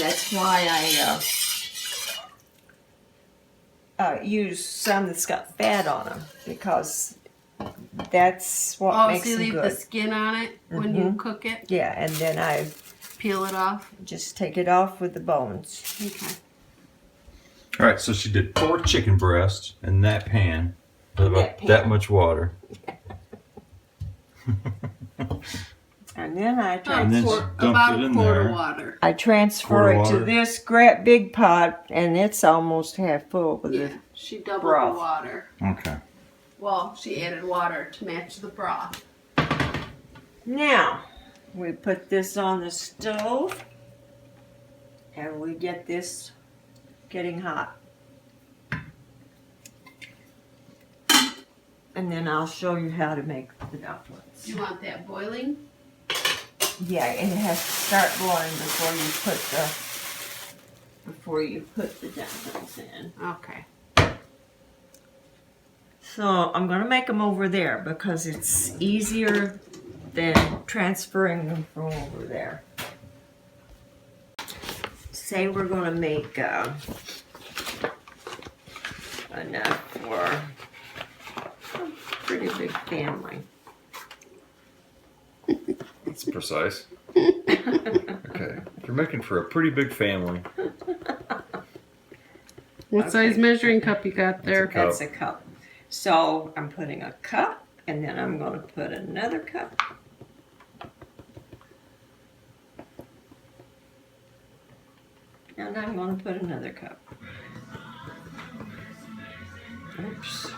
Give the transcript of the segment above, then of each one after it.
That's why I use some that's got fat on them, because that's what makes them good. Oh, so you leave the skin on it when you cook it? Yeah, and then I peel it off? Just take it off with the bones. Okay. All right, so she did 4 chicken breasts in that pan with about that much water. And then I about a quart of water. I transfer it to this great big pot, and it's almost half full with the she doubled broth. the water. Okay. Well, she added water to match the broth. Now, we put this on the stove, and we get this getting hot. And then I'll show you how to make the dumplings. You want that boiling? Yeah, and it has to start boiling before you put the dumplings in. Okay. So I'm going to make them over there because it's easier than transferring them from over there. Say we're going to make enough for a pretty big family. That's precise. Okay. If you're making for a pretty big family. What size measuring cup you got there? That's a cup. So I'm putting a cup, and then I'm going to put another cup. And I'm going to put another cup. Oops.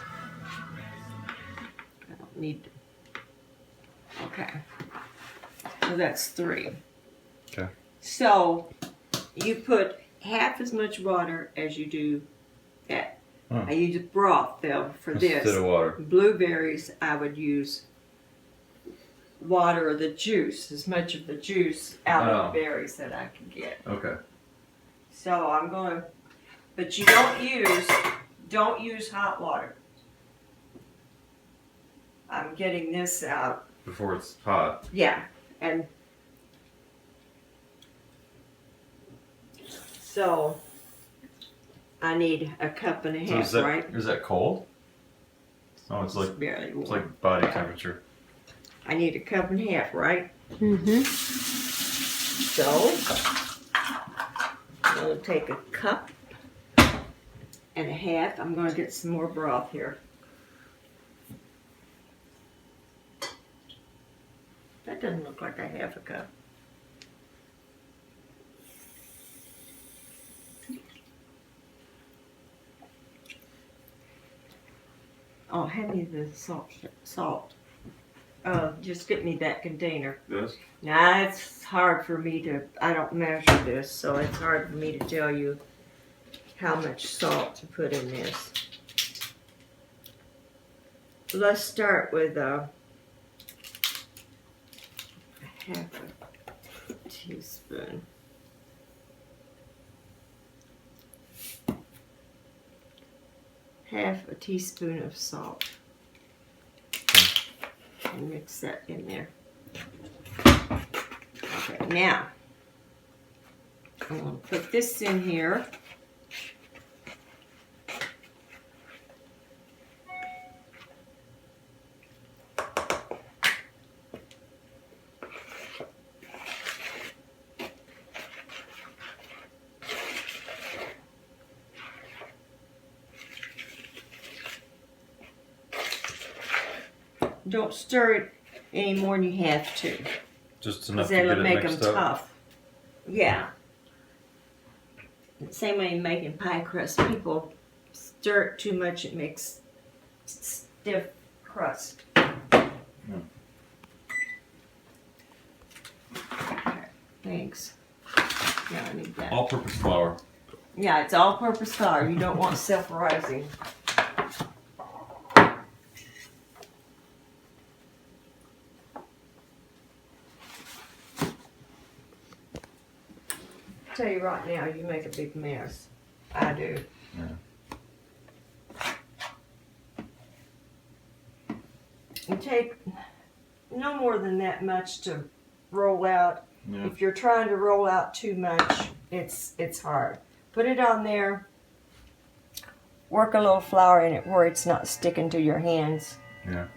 I don't need to. Okay. So that's 3. Okay. So you put half as much water as you do that. I use broth though for this. Instead of water. Blueberries, I would use water or the juice, as much of the juice out of the berries that I can get. Okay. So I'm going to, but you don't use hot water. I'm getting this out. Before it's hot. Yeah, and so I need a cup and a half, right? Is that cold? Oh, it's like barely warm. It's like body temperature. I need a cup and a half, right? Mm-hmm. So I'm going to take a cup and a half. I'm going to get some more broth here. That doesn't look like a half a cup. Oh, hand me the salt. Just get me that container. This? Nah, it's hard for me to, I don't measure this, so it's hard for me to tell you how much salt to put in this. Let's start with half a teaspoon. Half a teaspoon of salt. And mix that in there. Okay, now I'm going to put this in here. Don't stir it any more than you have to. Just enough to get it make mixed them up. tough. Yeah. Same way in making pie crust. People stir it too much, it makes stiff crust. Okay, thanks. Yeah, I need that. All-purpose flour. Yeah, it's all-purpose flour. You don't want self-rising. Tell you right now, you make a big mess. I do. Yeah. You take no more than that much to roll out. Yeah. If you're trying to roll out too much, It's hard. Put it on there. Work a little flour in it where it's not sticking to your hands. Yeah.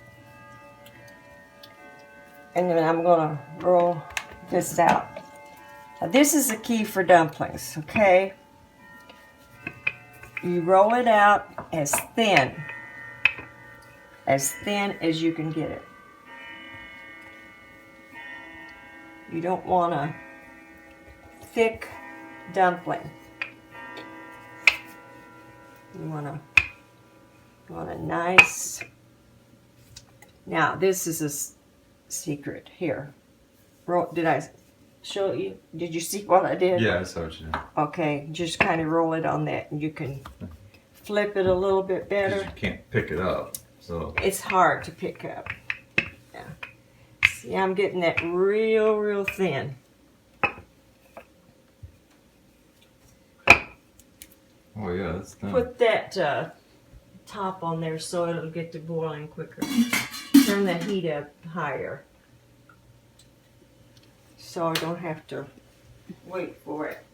And then I'm gonna roll this out. Now this is the key for dumplings, okay? You roll it out as thin as you can get it. You don't want a thick dumpling. You want a nice. Now this is a secret here. Did I show you? Did you see what I did? Yeah, I saw what you did. Okay, just kind of roll it on that, and you can flip it a little bit Because better. you can't pick it up, so. It's hard to pick up. Yeah. See, I'm getting that real thin. Oh yeah, that's thin. Put that top on there so it'll get to boiling quicker. Turn the heat up higher, so I don't have to wait for it.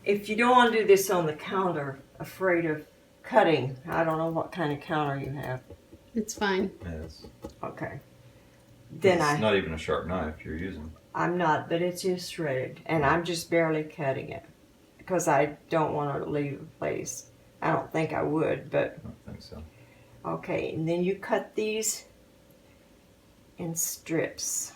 If you don't want to do this on the counter, afraid of cutting, I don't know what kind of counter you have. It's fine. Yes. Okay. Then It's not even a sharp knife you're using. I'm not, but it is shredded, and I'm just barely cutting it because I don't want to leave a place. I don't think I would, but I don't think so. okay. And then you cut these in strips.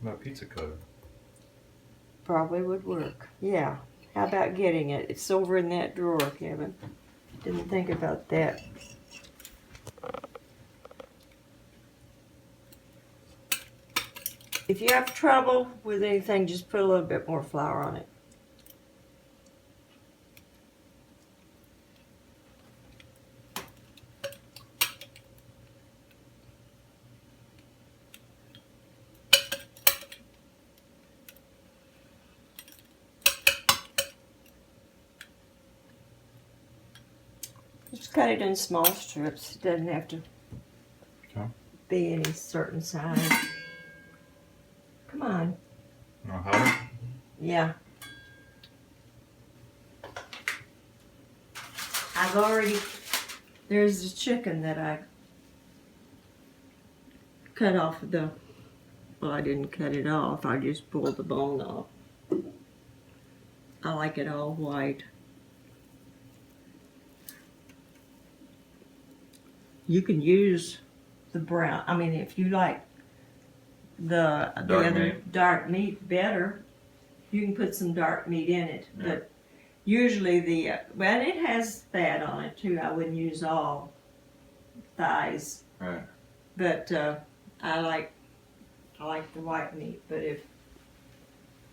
What about pizza cutter? Probably would work. Yeah. How about getting it? It's over in that drawer, Kevin. Didn't think about that. If you have trouble with anything, just put a little bit more flour on it. Just cut it in small strips. It doesn't have to be any certain size. Come on. No, how? Yeah. I've already, there's the chicken that I cut off the, well, I didn't cut it off. I just pulled the bone off. I like it all white. You can use the brown. I mean, if you like the Dark other meat. dark meat better, you can put some dark meat in it. Yeah. But usually well, it has fat on it too. I wouldn't use all thighs. Right. But I like the white meat. But if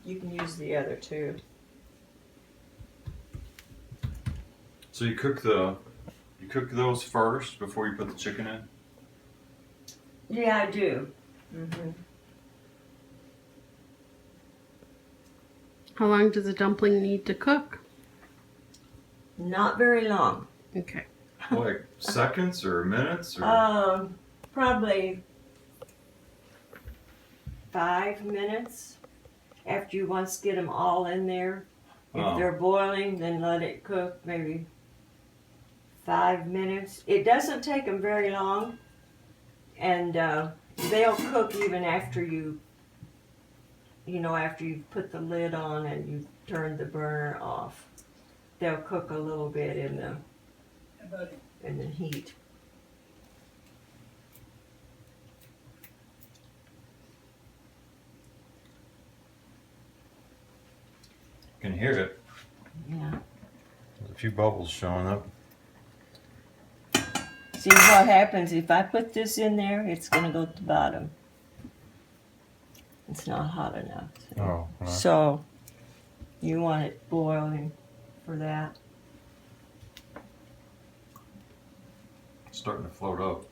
you can use the other too. So you cook those first before you put the chicken in? Yeah, I do. Mm-hmm. How long does a dumpling need to cook? Not very long. Okay. Like seconds or minutes or? Probably 5 minutes after you once get them all in there. If Oh. they're boiling, then let it cook maybe 5 minutes. It doesn't take them very long, and they'll cook even after after you've put the lid on and you've turned the burner off. They'll cook a little bit in the heat. Can hear it. Yeah. There's a few bubbles showing up. See what happens if I put this in there, it's going to go to the bottom. It's not hot enough. Oh. So you want it boiling for that. It's starting to float up.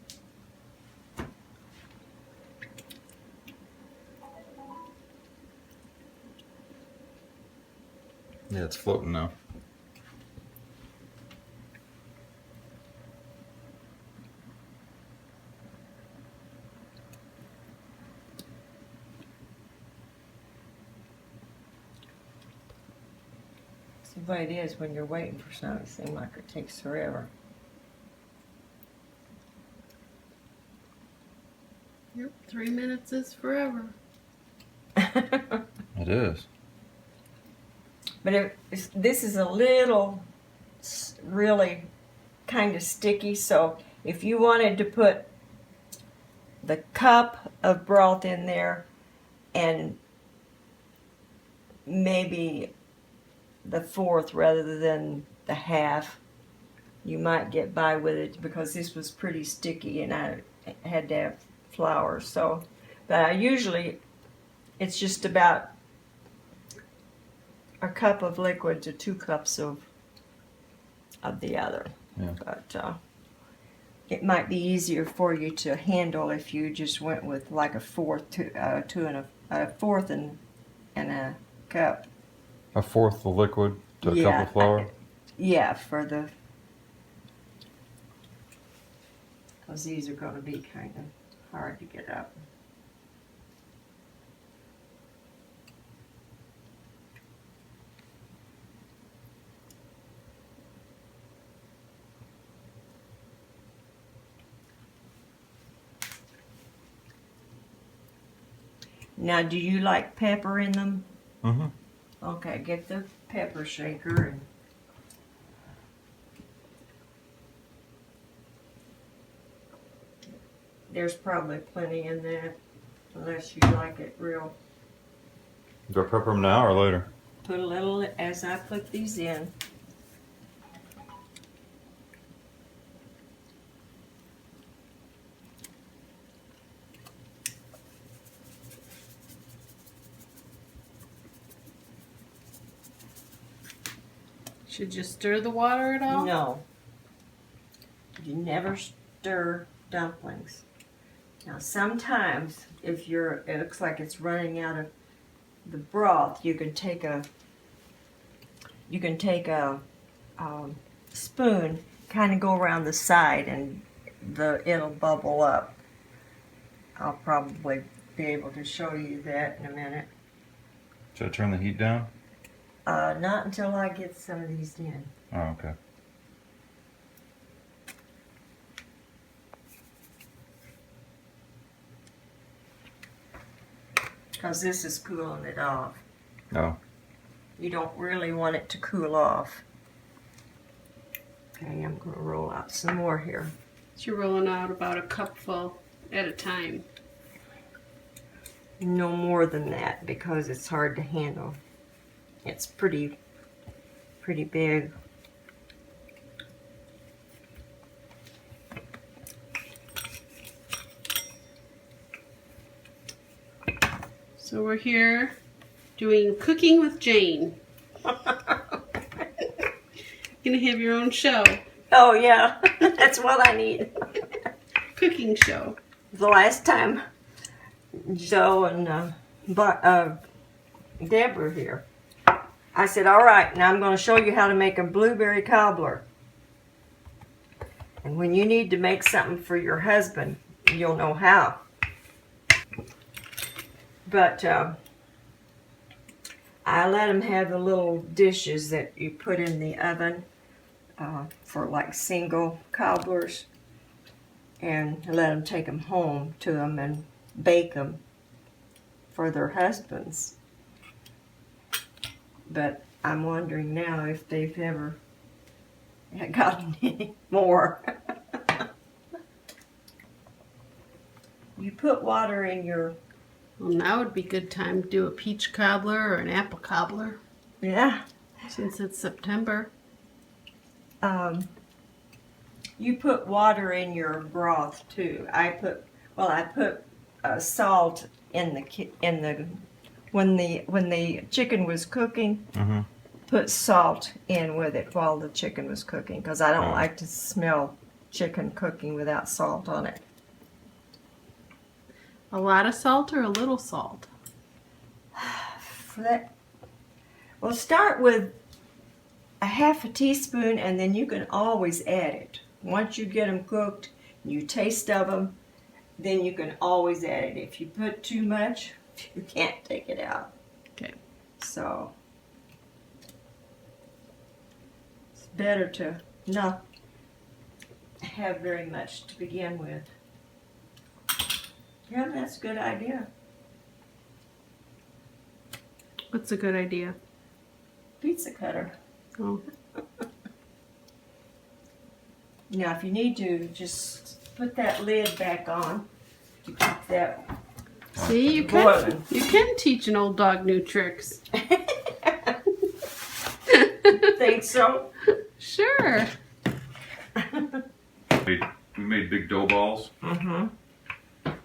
Yeah, it's floating now. See what it is when you're waiting for something. It seems like it takes forever. Yep, 3 minutes is forever. It is. But this is a little really kind of sticky, so if you wanted to put the cup of broth in there and maybe the fourth rather than the half, you might get by with it because this was pretty sticky and I had to have flour. So, but I usually, it's just about a cup of liquid to 2 cups of the other. Yeah. But it might be easier for you to handle if you just went with like a fourth to a fourth and a cup. A fourth of liquid to a cup of flour? Yeah, for the, because these are going to be kind of hard to get up. Now, do you like pepper in them? Mm-hmm. Okay, get the pepper shaker and there's probably plenty in that, unless you like it real. Do I pepper them now or later? Put a little as I put these in. Should you stir the water at all? No. You never stir dumplings. Now sometimes if it looks like it's running out of the broth, you can take a spoon, kind of go around the side and it'll bubble up. I'll probably be able to show you that in a minute. Should I turn the heat down? Not until I get some of these in. Oh, okay. Because this is cooling it off. Oh. You don't really want it to cool off. Okay, I'm going to roll out some more here. So you're rolling out about a cupful at a time. No more than that because it's hard to handle. It's pretty big. So we're here doing Cooking with Jane. Gonna have your own show. Oh yeah, that's what I need. Cooking show. The last time Joe and Deb were here, I said, all right, now I'm going to show you how to make a blueberry cobbler. And when you need to make something for your husband, you'll know how. But I let him have the little dishes that you put in the oven for like single cobblers, and let them take them home to them and bake them for their husbands. But I'm wondering now if they've ever gotten any more. You put water in your... Well, now would be a good time to do a peach cobbler or an apple cobbler. Yeah. Since it's September. You put water in your broth too. I put salt in the when the chicken was cooking. Mm-hmm. Put salt in with it while the chicken was cooking because I don't like to smell chicken cooking without salt on it. A lot of salt or a little salt? For that, Well, start with a half a teaspoon, and then you can always add it. Once you get them cooked, you taste of them, then you can always add it. If you put too much, you can't take it out. Okay. So it's better to not have very much to begin with. Yeah, that's a good idea. What's a good idea? Pizza cutter. Oh. Now, if you need to, just put that lid back on to keep that See, you boiling. can teach an old dog new tricks. Think so? Sure. We made big dough balls. Mm-hmm.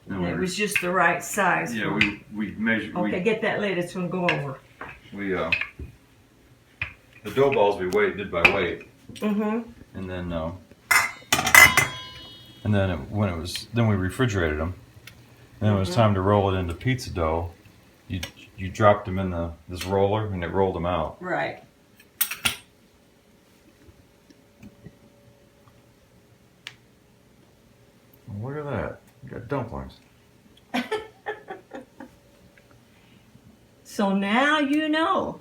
And It was just the right size. yeah, we measured. Okay, get that lid. It's gonna go over. We the dough balls we did by weight, Mm-hmm. and then then we refrigerated them. And then it was time to roll it into pizza dough. You dropped them in this roller, and it rolled them out. Right. Look at that! You got dumplings. So now you know.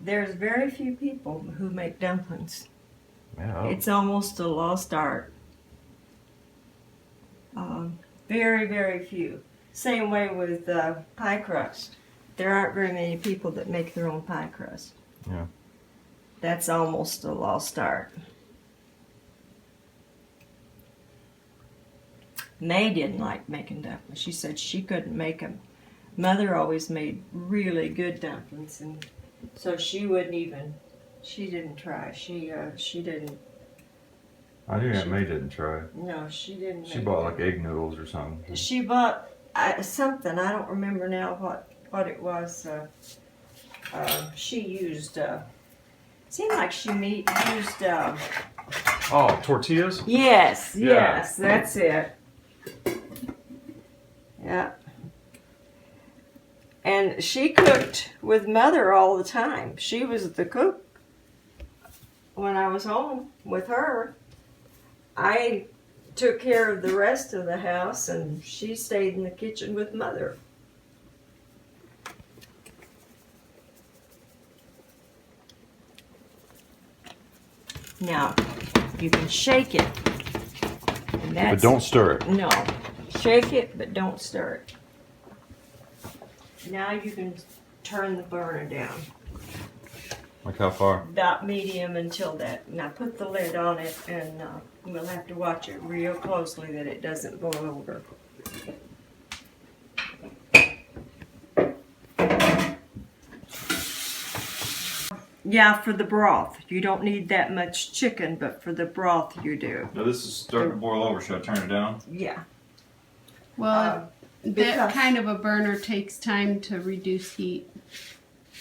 There's very few people who make dumplings. Yeah. It's almost a lost art. Very, very few. Same way with pie crust. There aren't very many people that make their own pie crust. Yeah. That's almost a lost art. May didn't like making dumplings. She said she couldn't make them. Mother always made really good dumplings, and so she wouldn't even. She didn't try. She didn't. I knew Aunt May didn't try. No, she didn't. She make bought them. like egg noodles or something. She bought something. I don't remember now what it was. She used. Seemed like she used. Oh, tortillas? Yes, Yeah. yes, that's it. Yeah. And she cooked with Mother all the time. She was the cook when I was home with her. I took care of the rest of the house, and she stayed in the kitchen with Mother. Now, you can shake it. And But that's, don't stir it. no, shake it, but don't stir it. Now you can turn the burner down. Like how far? About medium until that. Now put the lid on it, and we'll have to watch it real closely that it doesn't go over. Yeah, for the broth. You don't need that much chicken, but for the broth you do. Now this is starting to boil over. Should I turn it down? Yeah. Well, that because- kind of a burner takes time to reduce heat.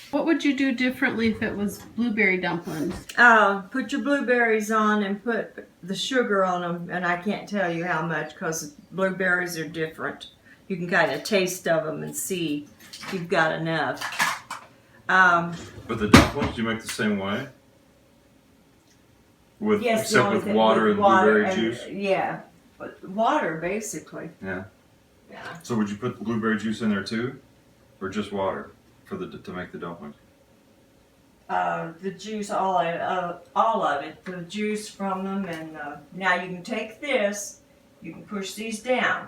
What would you do differently if it was blueberry dumplings? Put your blueberries on and put the sugar on them, and I can't tell you how much because blueberries are different. You can kind of taste of them and see if you've got enough. But the dumplings you make the same way? With Yes, the except only with thing water with and water blueberry and- juice? Yeah, but water basically. Yeah. Yeah. So would you put the blueberry juice in there too? Or just water for to make the dumplings? The juice, all of it, the juice from them, and now you can take this, you can push these down,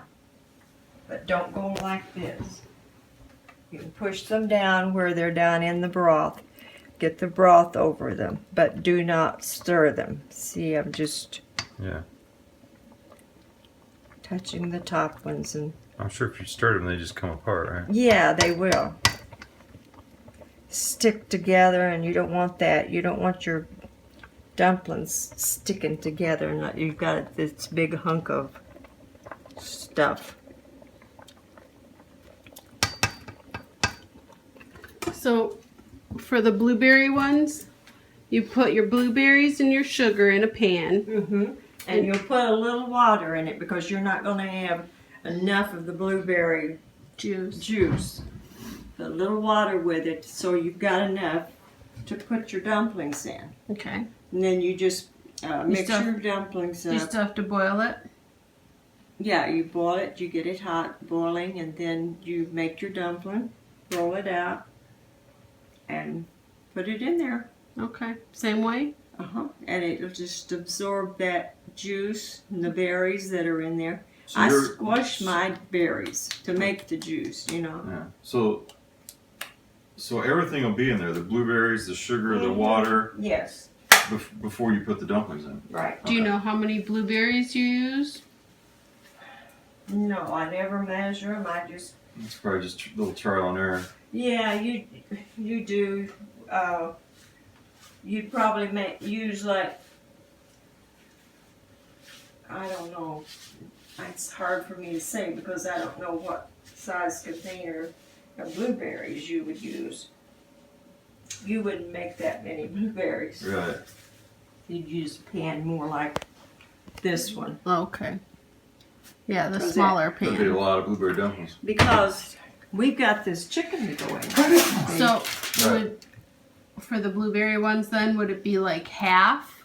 but don't go like this. You can push them down where they're down in the broth. Get the broth over them, but do not stir them. See, I'm just Yeah. touching the top ones, and I'm sure if you stir them, they just come apart, right? yeah, they will stick together, and you don't want that. You don't want your dumplings sticking together, and you've got this big hunk of stuff. So, for the blueberry ones, You put your blueberries and your sugar in a pan. And you'll put a little water in it because you're not going to have enough of the blueberry juice. Put a little water with it so you've got enough to put your dumplings in. Okay. And then you just mix your dumplings up. You still have to boil it? Yeah, you boil it, you get it hot, boiling, and then you make your dumpling, roll it out, and put it in there. Okay. Same way? And it'll just absorb that juice and the berries that are in there. So I squash my berries to make the juice, you know. Yeah. So everything will be in there. The blueberries, the sugar, the water. Yes. Before you put the dumplings in. Right. Do you know how many blueberries you use? No, I never measure them. I just. It's probably just a little trial and error. Yeah, you do. You'd probably use like, I don't know. It's hard for me to say because I don't know what size container of blueberries you would use. You wouldn't make that many blueberries. Right. You'd use a pan more like this one. Okay. Yeah, the smaller That'd be a pan. lot of blueberry dumplings. Because we've got this chicken to go in. So, for the blueberry ones then, would it be like half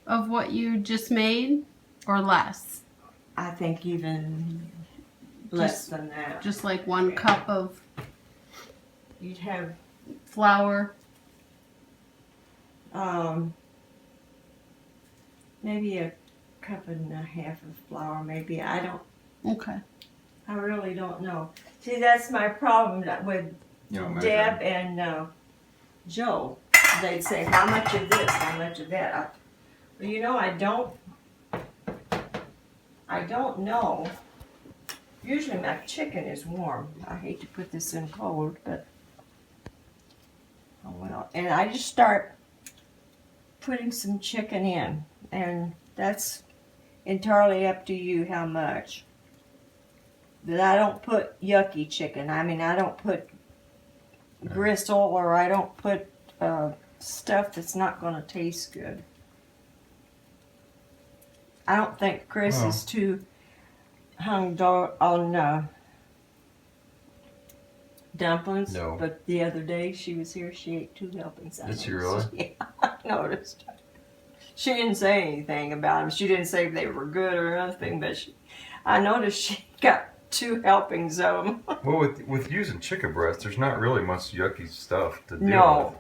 of what you just made or less? I think even less than that. Just like 1 cup of You'd have flour? maybe a cup and a half of flour, maybe. I really don't know. See, that's my problem with Deb and Joe. They'd say, how much of this, how much of that? Well, you know, I don't know. Usually my chicken is warm. I hate to put this in cold, but oh well. And I just start putting some chicken in, and that's entirely up to you how much. But I don't put yucky chicken. I mean, I don't put gristle, or I don't put stuff that's not going to taste good. I don't think Chris is too hung on dumplings. No. But the other day she was here, she ate 2 helpings. Did she really? Yeah, I noticed. She didn't say anything about them. She didn't say if they were good or nothing, but I noticed she got 2 helpings of them. Well, with using chicken breast, there's not really much yucky stuff to deal No.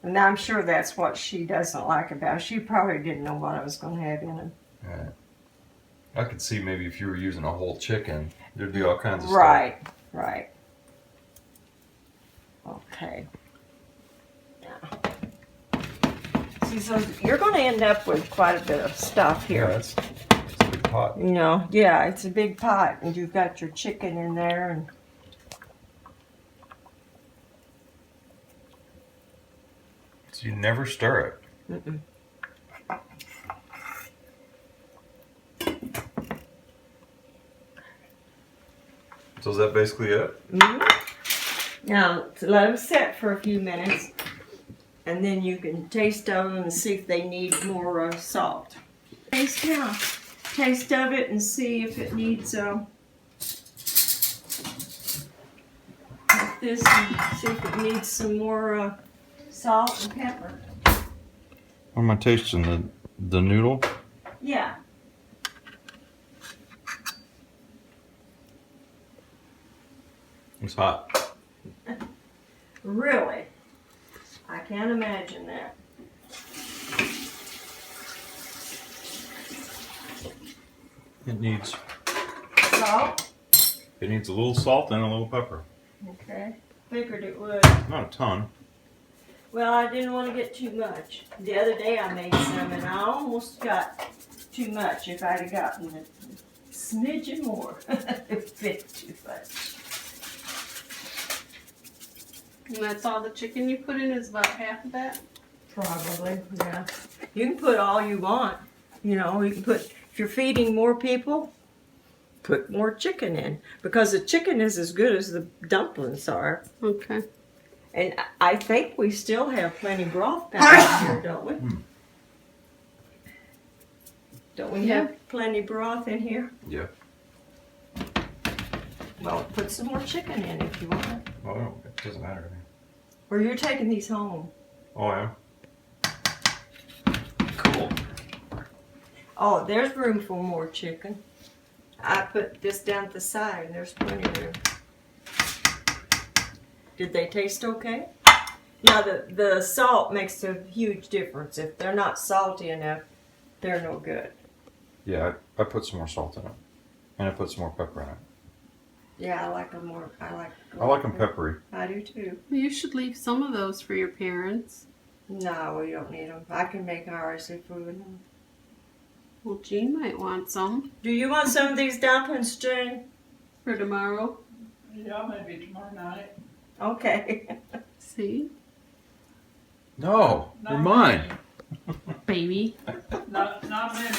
And I'm sure that's what she doesn't like about it. She probably didn't know what I was going to have in them. with. Yeah. I could see maybe if you were using a whole chicken, there'd be all kinds of Right, right. Okay. Now, see, so you're going to end up with quite a bit of stuff stuff. here. Yeah, it's a big pot. You know, yeah, it's a big pot, and you've got your chicken in there, and So you never stir it. mm-mm. So is that basically it? Now, to let them set for a few minutes, and then you can taste of them and see if they need more salt. Taste of it and see if it needs this, and see if it needs some more salt and pepper. What am I tasting? The noodle? Yeah. It's hot. Really? I can't imagine that. It needs Salt? a little salt and a little pepper. Okay. Figured it would. Not a ton. Well, I didn't want to get too much. The other day I made some and I almost got too much. If I'd have gotten a smidgen more, it would fit too much. And that's all the chicken you put in is about half of that? Probably, yeah. You can put all you want. You know, you can put, if you're feeding more people, put more chicken in. Because the chicken is as good as the dumplings are. Okay. And I think we still have plenty of broth down here, don't we? Hmm. Don't we Yeah. have plenty of broth in here? Yeah. Well, put some more chicken in if you want. Well, it doesn't matter to me. Or you're taking these home. Oh, I am. Cool. Oh, there's room for more chicken. I put this down at the side and there's plenty of room. Did they taste okay? Now the salt makes a huge difference. If they're not salty enough, they're no good. Yeah, I put some more salt in it. And I put some more pepper in it. Yeah, I like them more. I like them peppery. I do too. You should leave some of those for your parents. No, we don't need them. I can make ours if we would. Well, Jean might want some Do you want some of these dumplings, Jane? for tomorrow. Yeah, maybe tomorrow night. Okay. See? No, Not they're mine. many. Baby. Not many.